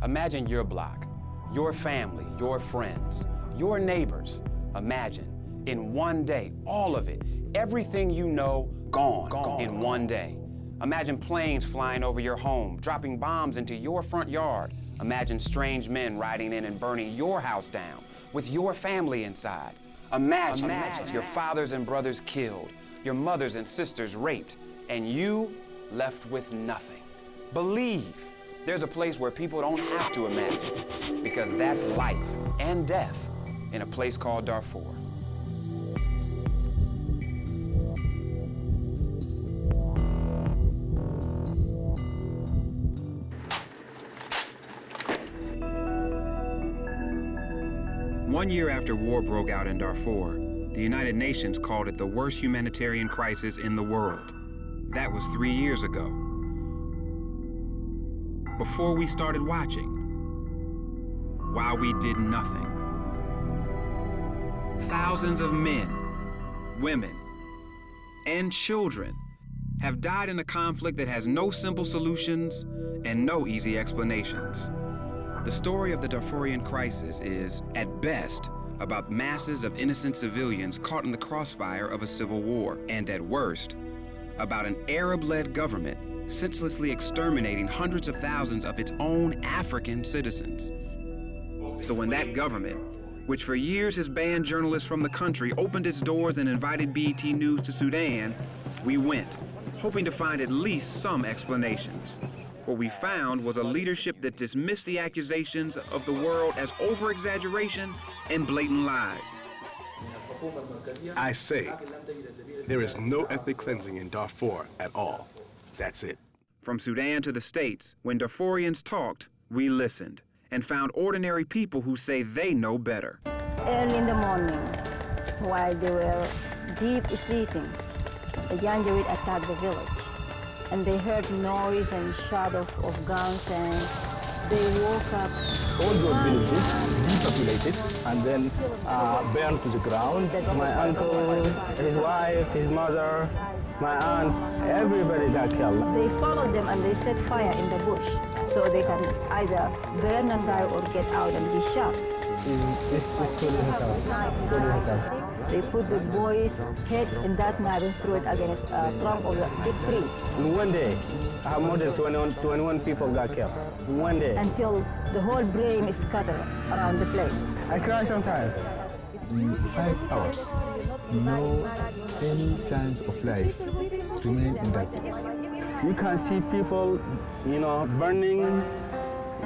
Imagine your block, your family, your friends, your neighbors. Imagine, in one day, all of it, everything you know, gone in one day. Imagine planes flying over your home, dropping bombs into your front yard. Imagine strange men riding in and burning your house down, with your family inside. Imagine your fathers and brothers killed, your mothers and sisters raped, and you left with nothing. Believe there's a place where people don't have to imagine, because that's life and death in a place called Darfur. One year after war broke out in Darfur, the United Nations called it the worst humanitarian crisis in the world. That was 3 years ago. Before we started watching, while we did nothing. Thousands of men, women, and children have died in a conflict that has no simple solutions and no easy explanations. The story of the Darfurian crisis is, at best, about masses of innocent civilians caught in the crossfire of a civil war, and at worst, about an Arab-led government senselessly exterminating hundreds of thousands of its own African citizens. So when that government, which for years has banned journalists from the country, opened its doors and invited BET News to Sudan, we went, hoping to find at least some explanations. What we found was a leadership that dismissed the accusations of the world as over-exaggeration and blatant lies. I say, there is no ethnic cleansing in Darfur at all. That's it. From Sudan to the States, when Darfurians talked, we listened and found ordinary people who say they know better. Early in the morning, while they were deep sleeping, the Janjaweed attacked the village. And they heard noise and shot of guns, and they woke up. All those villages depopulated and then burned to the ground. My uncle, his wife, his mother, my aunt, everybody got killed. They followed them and they set fire in the bush so they can either burn and die or get out and be shot. It's too difficult. It's too difficult. They put the boy's head in that knife and threw it against a trunk of a big tree. In one day, I have more than 21 people got killed. In one day. Until the whole brain is scattered around the place. I cry sometimes. In 5 hours, no any signs of life remain in that place. You can see people, burning,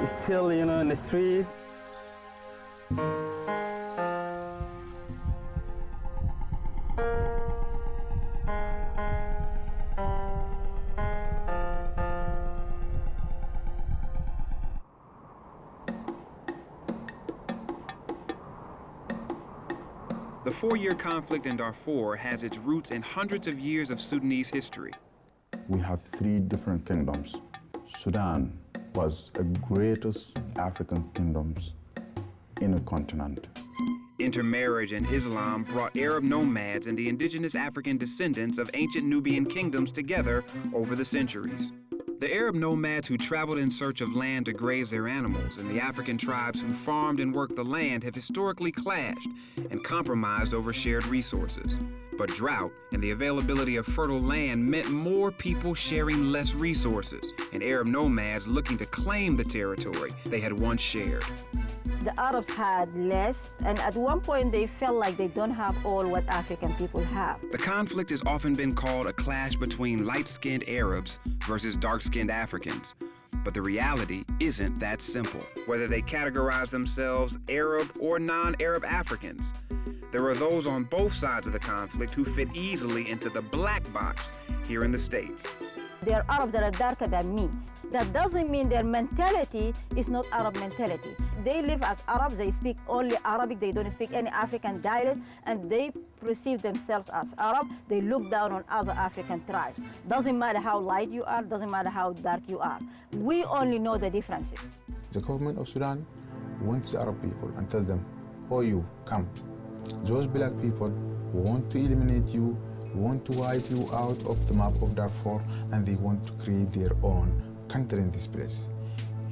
still, in the street. The 4-year conflict in Darfur has its roots in hundreds of years of Sudanese history. We have 3 different kingdoms. Sudan was the greatest African kingdoms in a continent. Intermarriage and Islam brought Arab nomads and the indigenous African descendants of ancient Nubian kingdoms together over the centuries. The Arab nomads who traveled in search of land to graze their animals and the African tribes who farmed and worked the land have historically clashed and compromised over shared resources. But drought and the availability of fertile land meant more people sharing less resources, and Arab nomads looking to claim the territory they had once shared. The Arabs had less, and at one point they felt like they don't have all what African people have. The conflict has often been called a clash between light-skinned Arabs versus dark-skinned Africans. But the reality isn't that simple. Whether they categorize themselves Arab or non-Arab Africans, there are those on both sides of the conflict who fit easily into the black box here in the States. There are Arabs that are darker than me. That doesn't mean their mentality is not Arab mentality. They live as Arabs, they speak only Arabic, they don't speak any African dialect, and they perceive themselves as Arab. They look down on other African tribes. Doesn't matter how light you are, doesn't matter how dark you are. We only know the differences. The government of Sudan went to the Arab people and tell them, oh, you, come. Those black people want to eliminate you, want to wipe you out of the map of Darfur, and they want to create their own country in this place.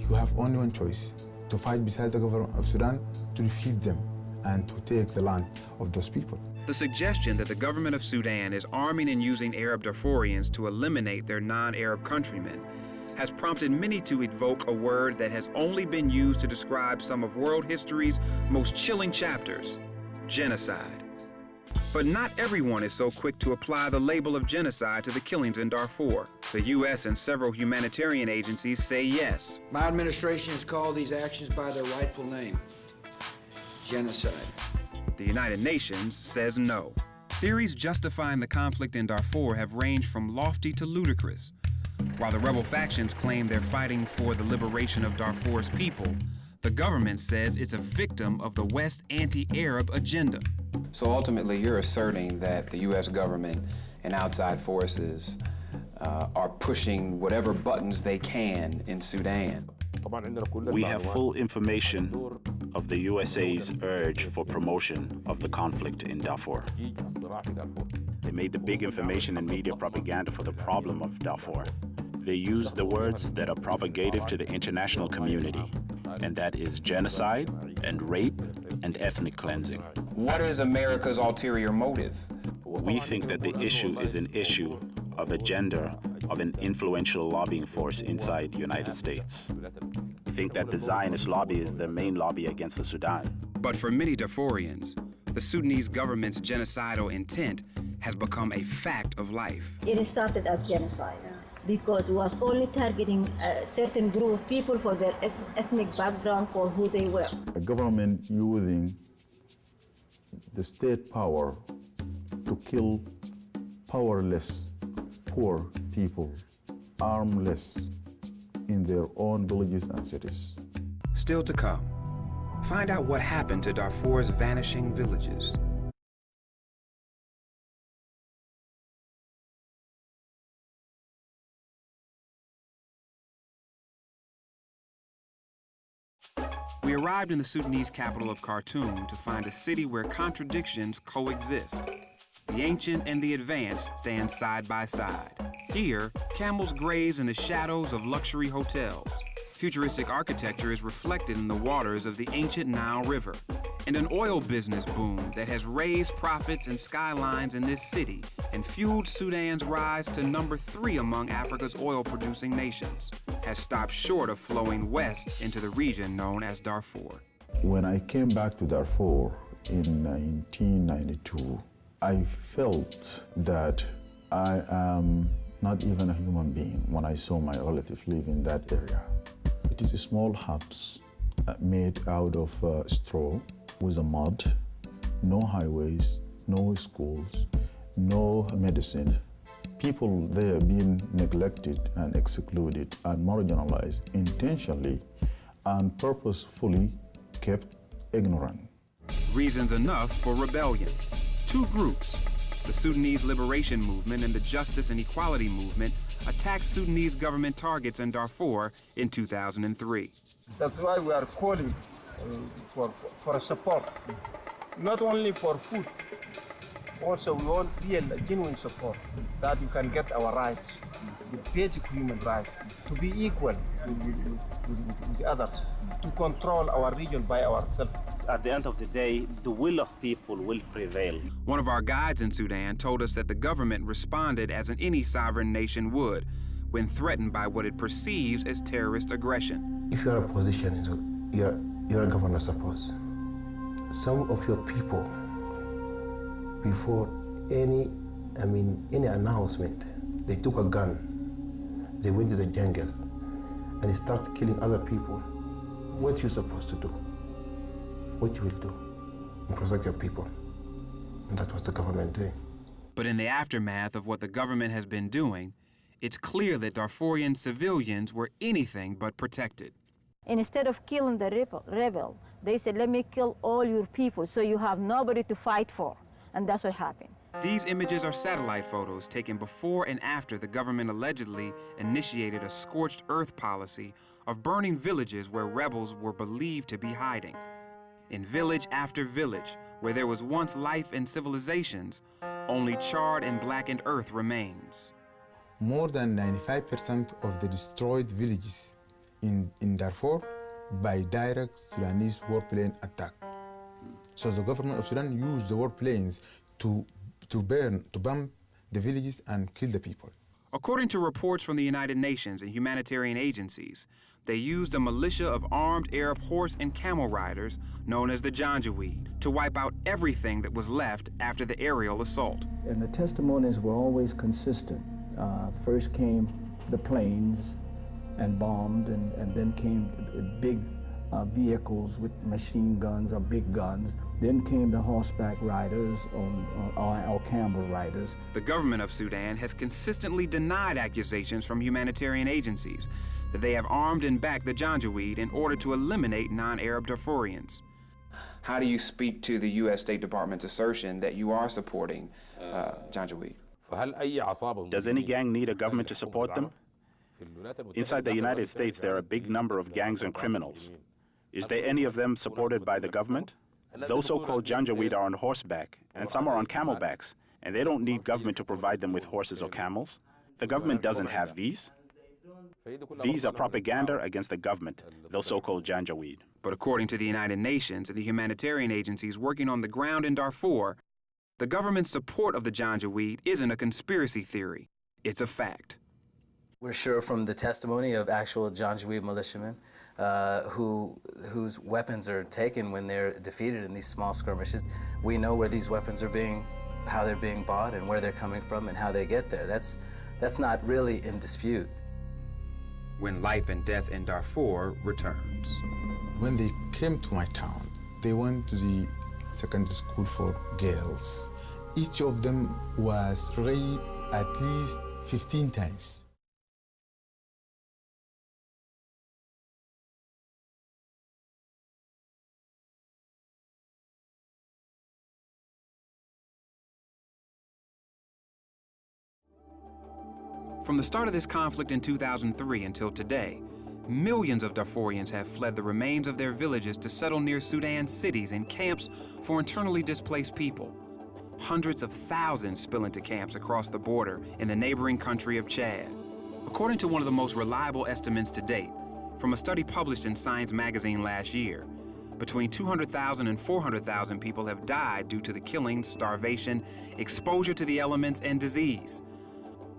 you have only one choice, to fight beside the government of Sudan to defeat them and to take the land of those people. The suggestion that the government of Sudan is arming and using Arab Darfurians to eliminate their non-Arab countrymen has prompted many to evoke a word that has only been used to describe some of world history's most chilling chapters: genocide. But not everyone is so quick to apply the label of genocide to the killings in Darfur. The U.S. and several humanitarian agencies say yes. My administration has called these actions by their rightful name: genocide. The United Nations says no. Theories justifying the conflict in Darfur have ranged from lofty to ludicrous. While the rebel factions claim they're fighting for the liberation of Darfur's people, the government says it's a victim of the West's anti-Arab agenda. So ultimately, you're asserting that the U.S. government and outside forces are pushing whatever buttons they can in Sudan. We have full information of the USA's urge for promotion of the conflict in Darfur. They made the big information and media propaganda for the problem of Darfur. They use the words that are propagative to the international community, and that is genocide and rape and ethnic cleansing. What is America's ulterior motive? We think that the issue is an issue of a gender of an influential lobbying force inside the United States. We think that the Zionist lobby is the main lobby against the Sudan. But for many Darfurians, the Sudanese government's genocidal intent has become a fact of life. It started as genocide because it was only targeting a certain group of people for their ethnic background, for who they were. A government using the state power to kill powerless, poor people, armless, in their own villages and cities. Still to come, find out what happened to Darfur's vanishing villages. We arrived in the Sudanese capital of Khartoum to find a city where contradictions coexist. The ancient and the advanced stand side by side. Here, camels graze in the shadows of luxury hotels. Futuristic architecture is reflected in the waters of the ancient Nile River. And an oil business boom that has raised profits and skylines in this city and fueled Sudan's rise to number 3 among Africa's oil-producing nations has stopped short of flowing west into the region known as Darfur. When I came back to Darfur in 1992, I felt that I am not even a human being when I saw my relative live in that area. It is small huts made out of straw with a mud, no highways, no schools, no medicine. People there being neglected and excluded and marginalized intentionally and purposefully kept ignorant. Reasons enough for rebellion. 2 groups, the Sudanese Liberation Movement and the Justice and Equality Movement, attacked Sudanese government targets in Darfur in 2003. That's why we are calling for support, not only for food, also we want real, genuine support, that you can get our rights, the basic human rights, to be equal with others, to control our region by ourselves. At the end of the day, the will of people will prevail. One of our guides in Sudan told us that the government responded as any sovereign nation would when threatened by what it perceives as terrorist aggression. If you're a position, you're a governor, suppose. Some of your people, before any announcement, they took a gun, they went to the jungle, and they started killing other people. What you supposed to do? What you will do? And protect your people. And that's what the government doing. But in the aftermath of what the government has been doing, it's clear that Darfurian civilians were anything but protected. Instead of killing the rebel, they said, let me kill all your people so you have nobody to fight for. And that's what happened. These images are satellite photos taken before and after the government allegedly initiated a scorched earth policy of burning villages where rebels were believed to be hiding. In village after village, where there was once life and civilizations, only charred and blackened earth remains. More than 95% of the destroyed villages in Darfur by direct Sudanese warplane attack. So the government of Sudan used the warplanes to bomb the villages and kill the people. According to reports from the United Nations and humanitarian agencies, they used a militia of armed Arab horse and camel riders known as the Janjaweed to wipe out everything that was left after the aerial assault. And the testimonies were always consistent. First came the planes and bombed, and then came big vehicles with machine guns or big guns. Then came the horseback riders or camel riders. The government of Sudan has consistently denied accusations from humanitarian agencies that they have armed and backed the Janjaweed in order to eliminate non-Arab Darfurians. How do you speak to the U.S. State Department's assertion that you are supporting Janjaweed? Does any gang need a government to support them? Inside the United States, there are a big number of gangs and criminals. Is there any of them supported by the government? Those so-called Janjaweed are on horseback, and some are on camelbacks, and they don't need government to provide them with horses or camels. The government doesn't have these. These are propaganda against the government, those so-called Janjaweed. But according to the United Nations and the humanitarian agencies working on the ground in Darfur, the government's support of the Janjaweed isn't a conspiracy theory. It's a fact. We're sure from the testimony of actual Janjaweed militiamen whose weapons are taken when they're defeated in these small skirmishes. We know where these weapons are how they're being bought and where they're coming from and how they get there. That's not really in dispute. When Life and Death in Darfur returns. When they came to my town, they went to the secondary school for girls. Each of them was raped at least 15 times. From the start of this conflict in 2003 until today, millions of Darfurians have fled the remains of their villages to settle near Sudan's cities and camps for internally displaced people. Hundreds of thousands spill into camps across the border in the neighboring country of Chad. According to one of the most reliable estimates to date, from a study published in Science magazine last year, between 200,000 and 400,000 people have died due to the killings, starvation, exposure to the elements, and disease.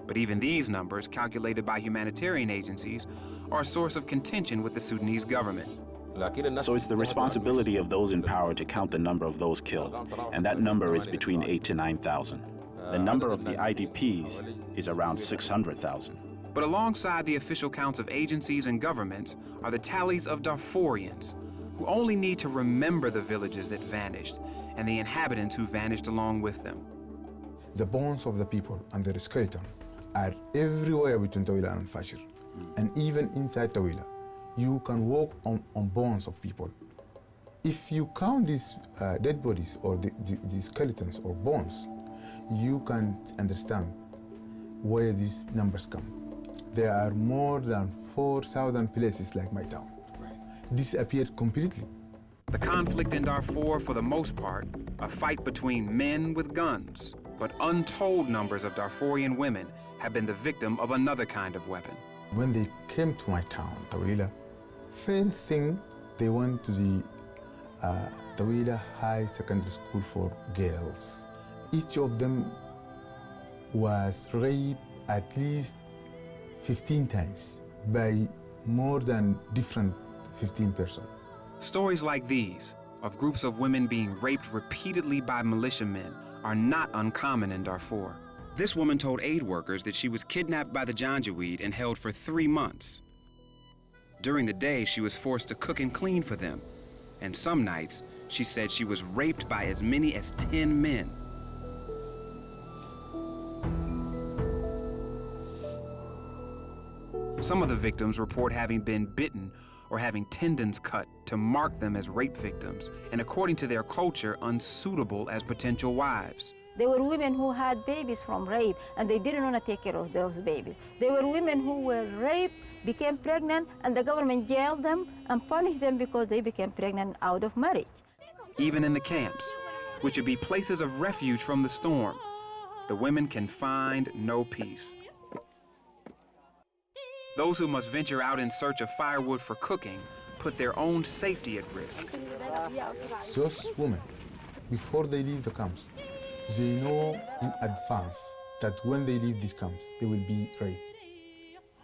But even these numbers, calculated by humanitarian agencies, are a source of contention with the Sudanese government. So it's the responsibility of those in power to count the number of those killed, and that number is between 8,000 to 9,000. The number of the IDPs is around 600,000. But alongside the official counts of agencies and governments are the tallies of Darfurians, who only need to remember the villages that vanished and the inhabitants who vanished along with them. The bones of the people and their skeleton are everywhere between Tawila and al-Bashir. And even inside Tawila, you can walk on bones of people. If you count these dead bodies or the skeletons or bones, you can understand where these numbers come. There are more than 4,000 places like my town. Disappeared completely. The conflict in Darfur, for the most part, a fight between men with guns. But untold numbers of Darfurian women have been the victim of another kind of weapon. When they came to my town, Tawila, first thing they went to the Tawila High Secondary School for girls. Each of them was raped at least 15 times by more than different 15 persons. Stories like these, of groups of women being raped repeatedly by militiamen, are not uncommon in Darfur. This woman told aid workers that she was kidnapped by the Janjaweed and held for 3 months. During the day, she was forced to cook and clean for them. And some nights, she said she was raped by as many as 10 men. Some of the victims report having been bitten or having tendons cut to mark them as rape victims, and according to their culture, unsuitable as potential wives. There were women who had babies from rape, and they didn't want to take care of those babies. There were women who were raped, became pregnant, and the government jailed them and punished them because they became pregnant out of marriage. Even in the camps, which would be places of refuge from the storm, the women can find no peace. Those who must venture out in search of firewood for cooking put their own safety at risk. Those women, before they leave the camps, they know in advance that when they leave these camps, they will be raped.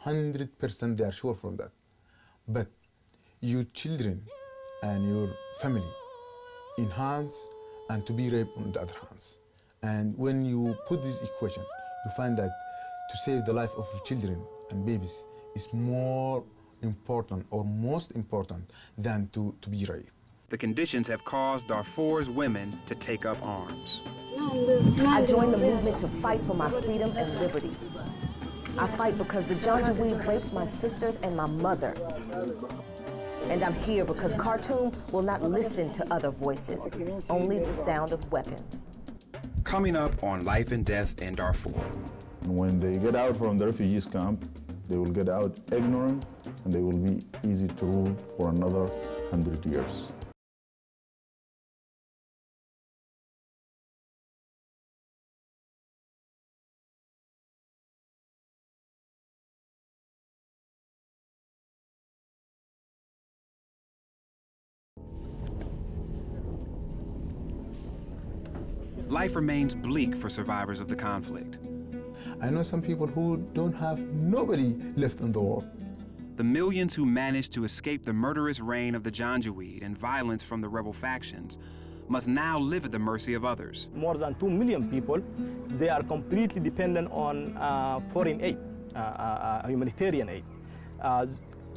100% they are sure from that. But your children and your family in hands and to be raped on the other hands. And when you put this equation, you find that to save the life of your children and babies is more important or most important than to be raped. The conditions have caused Darfur's women to take up arms. I joined the movement to fight for my freedom and liberty. I fight because the Janjaweed raped my sisters and my mother. And I'm here because Khartoum will not listen to other voices, only the sound of weapons. Coming up on Life and Death in Darfur. When they get out from the refugees camp, they will get out ignorant and they will be easy to rule for another 100 years. Life remains bleak for survivors of the conflict. I know some people who don't have nobody left in the world. The millions who managed to escape the murderous reign of the Janjaweed and violence from the rebel factions must now live at the mercy of others. More than 2 million people, they are completely dependent on foreign aid, humanitarian aid,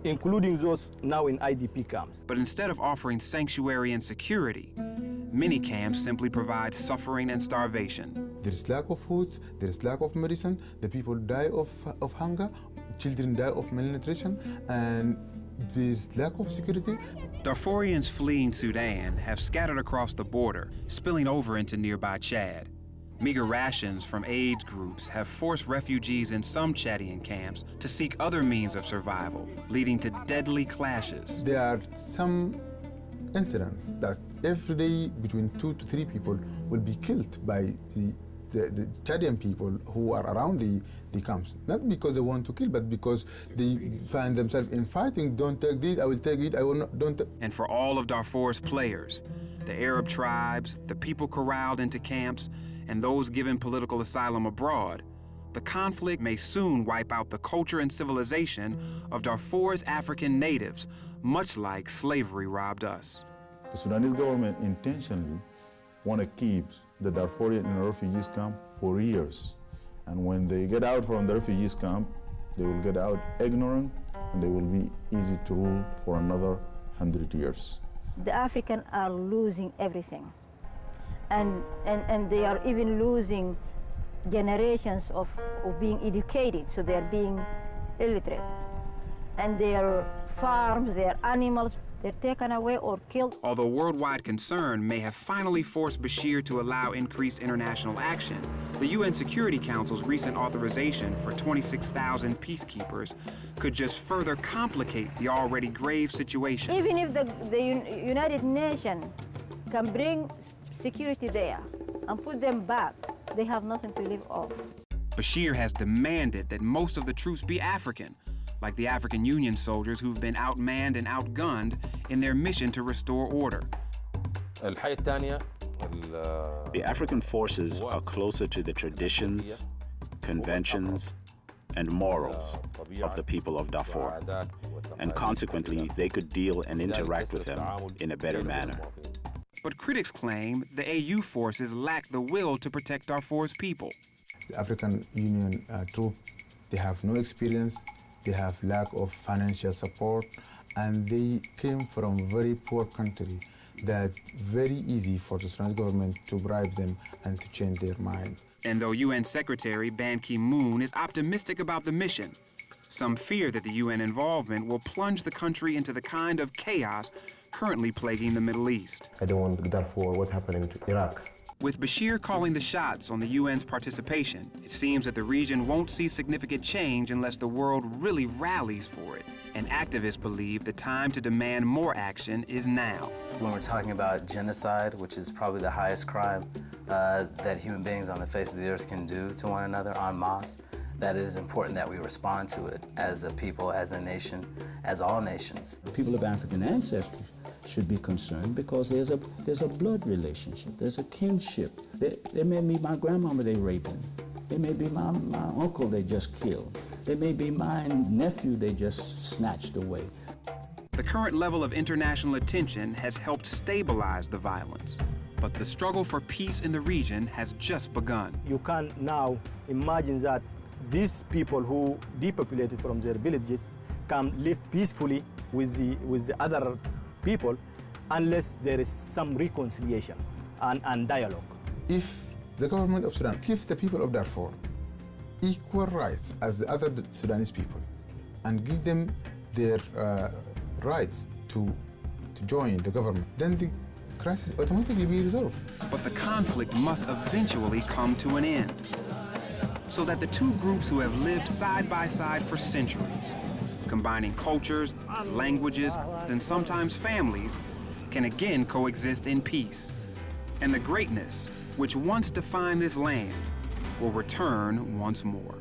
including those now in IDP camps. But instead of offering sanctuary and security, many camps simply provide suffering and starvation. There is lack of food, there is lack of medicine, the people die of hunger, children die of malnutrition, and there is lack of security. Darfurians fleeing Sudan have scattered across the border, spilling over into nearby Chad. Meager rations from aid groups have forced refugees in some Chadian camps to seek other means of survival, leading to deadly clashes. There are some incidents that every day between 2 to 3 people will be killed by the Chadian people who are around the camps. Not because they want to kill, but because they find themselves in fighting. Don't take this, I will take it, I will not, don't take. And for all of Darfur's players, the Arab tribes, the people corralled into camps, and those given political asylum abroad, the conflict may soon wipe out the culture and civilization of Darfur's African natives, much like slavery robbed us. The Sudanese government intentionally want to keep the Darfurian in a refugees camp for years. And when they get out from the refugees camp, they will get out ignorant and they will be easy to rule for another 100 years. The Africans are losing everything. And they are even losing generations of being educated, so they are being illiterate. And their farms, their animals, they're taken away or killed. Although worldwide concern may have finally forced Bashir to allow increased international action, the UN Security Council's recent authorization for 26,000 peacekeepers could just further complicate the already grave situation. Even if the United Nations can bring security there and put them back, they have nothing to live off. Bashir has demanded that most of the troops be African, like the African Union soldiers who've been outmanned and outgunned in their mission to restore order. The African forces are closer to the traditions, conventions, and morals of the people of Darfur, and consequently, they could deal and interact with them in a better manner. But critics claim the AU forces lack the will to protect Darfur's people. The African Union troops, they have no experience, they have lack of financial support, and they came from a very poor country that very easy for the Sudanese government to bribe them and to change their mind. And though UN Secretary Ban Ki-moon is optimistic about the mission, some fear that the UN involvement will plunge the country into the kind of chaos currently plaguing the Middle East. I don't want Darfur, what happened in Iraq. With Bashir calling the shots on the UN's participation, it seems that the region won't see significant change unless the world really rallies for it. And activists believe the time to demand more action is now. When we're talking about genocide, which is probably the highest crime that human beings on the face of the earth can do to one another en masse, that it is important that we respond to it as a people, as a nation, as all nations. People of African ancestry should be concerned because there's a blood relationship, there's a kinship. They may be my grandmama they raping. They may be my uncle they just killed. They may be my nephew they just snatched away. The current level of international attention has helped stabilize the violence, but the struggle for peace in the region has just begun. You can now imagine that these people who depopulated from their villages can live peacefully with the other people unless there is some reconciliation and dialogue. If the government of Sudan gives the people of Darfur equal rights as the other Sudanese people and give them their rights to join the government, then the crisis automatically be resolved. But the conflict must eventually come to an end, so that the two groups who have lived side by side for centuries, combining cultures, languages, and sometimes families, can again coexist in peace. And the greatness which once defined this land will return once more.